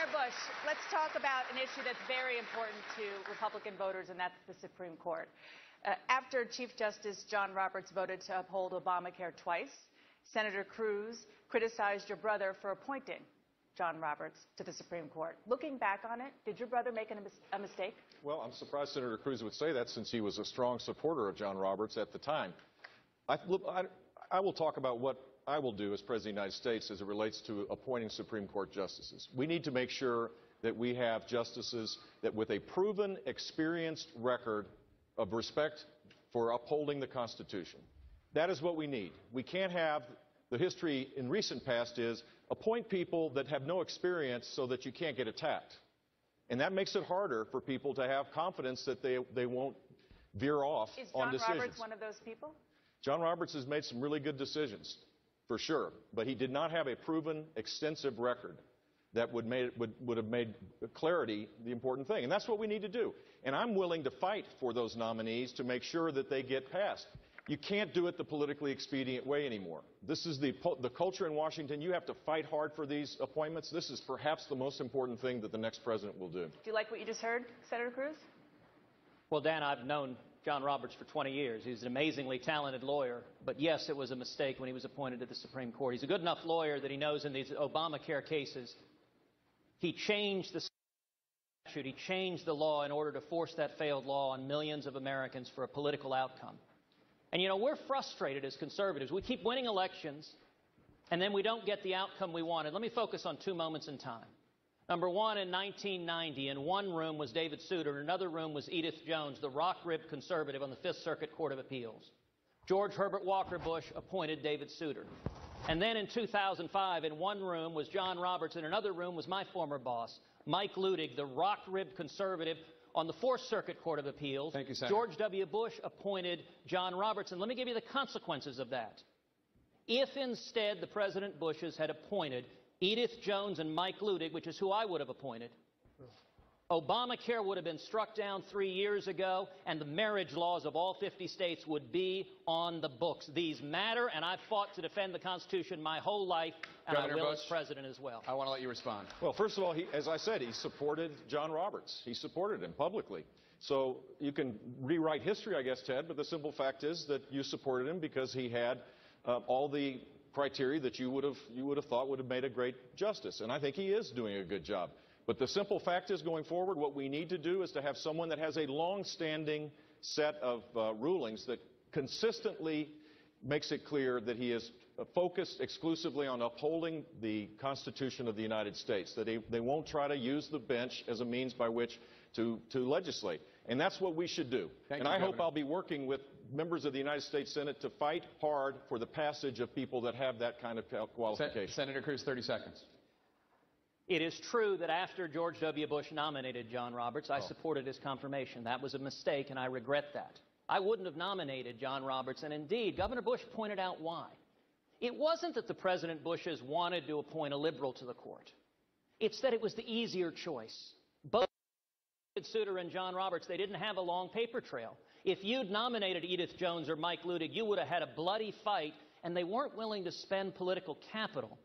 Senator Bush, let's talk about an issue that's very important to Republican voters, and that's the Supreme Court. After Chief Justice John Roberts voted to uphold Obamacare twice, Senator Cruz criticized your brother for appointing John Roberts to the Supreme Court. Looking back on it, did your brother make a mistake? Well, I'm surprised Senator Cruz would say that, since he was a strong supporter of John Roberts at the time. I will talk about what I will do as President of the United States as it relates to appointing Supreme Court justices. We need to make sure that we have justices that with a proven, experienced record of respect for upholding the Constitution. That is what we need. We can't have the history in recent past is appoint people that have no experience so that you can't get attacked. And that makes it harder for people to have confidence that they won't veer off on decisions. Is John Roberts one of those people? John Roberts has made some really good decisions, for sure, but he did not have a proven, extensive record that would have made clarity the important thing. And that's what we need to do. And I'm willing to fight for those nominees to make sure that they get passed. You can't do it the politically expedient way anymore. This is the culture in Washington. You have to fight hard for these appointments. This is perhaps the most important thing that the next president will do. Do you like what you just heard, Senator Cruz? Well, Dan, I've known John Roberts for 20 years. He's an amazingly talented lawyer. But yes, it was a mistake when he was appointed to the Supreme Court. He's a good enough lawyer that he knows in these Obamacare cases, he changed the statute, he changed the law in order to force that failed law on millions of Americans for a political outcome. And, you know, we're frustrated as conservatives. We keep winning elections, and then we don't get the outcome we wanted. Let me focus on two moments in time. Number one, in 1990, in one room was David Souter, in another room was Edith Jones, the rock-ribbed conservative on the Fifth Circuit Court of Appeals. George Herbert Walker Bush appointed David Souter. And then in 2005, in one room was John Roberts, in another room was my former boss, Mike Ludig, the rock-ribbed conservative on the Fourth Circuit Court of Appeals. Thank you, Senator. George W. Bush appointed John Roberts. And let me give you the consequences of that. If instead the President Bushes had appointed Edith Jones and Mike Ludig, which is who I would have appointed, Obamacare would have been struck down 3 years ago, and the marriage laws of all 50 states would be on the books. These matter, and I've fought to defend the Constitution my whole life, and Governor I will Bush, as president as well. I want to let you respond. Well, first of all, as I said, he supported John Roberts. He supported him publicly. So you can rewrite history, I guess, Ted, but the simple fact is that you supported him because he had all the criteria that you would have thought would have made a great justice. And I think he is doing a good job. But the simple fact is, going forward, what we need to do is to have someone that has a long-standing set of rulings that consistently makes it clear that he is focused exclusively on upholding the Constitution of the United States, that they won't try to use the bench as a means by which to legislate. And that's what we should do. Thank you, I hope Governor. I'll be working with members of the United States Senate to fight hard for the passage of people that have that kind of qualification. Senator Cruz, 30 seconds. It is true that after George W. Bush nominated John Roberts, I supported his confirmation. That was a mistake, and I regret that. I wouldn't have nominated John Roberts, and indeed, Governor Bush pointed out why. It wasn't that the President Bushes wanted to appoint a liberal to the court. It's that it was the easier choice. Both Souter and John Roberts, they didn't have a long paper trail. If you'd nominated Edith Jones or Mike Ludig, you would have had a bloody fight, and they weren't willing to spend political capital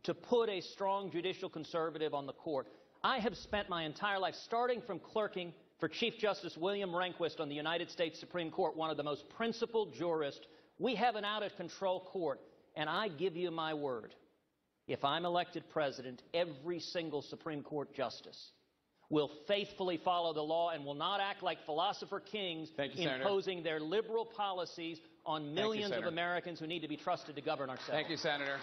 to put a strong judicial conservative on the court. I have spent my entire life, starting from clerking for Chief Justice William Rehnquist on the United States Supreme Court, one of the most principled jurists. We have an out-of-control court, and I give you my word, if I'm elected president, every single Supreme Court justice will faithfully follow the law and will not act like philosopher kings imposing their liberal policies on millions of Americans who need to be trusted to govern ourselves. Thank you, Senator.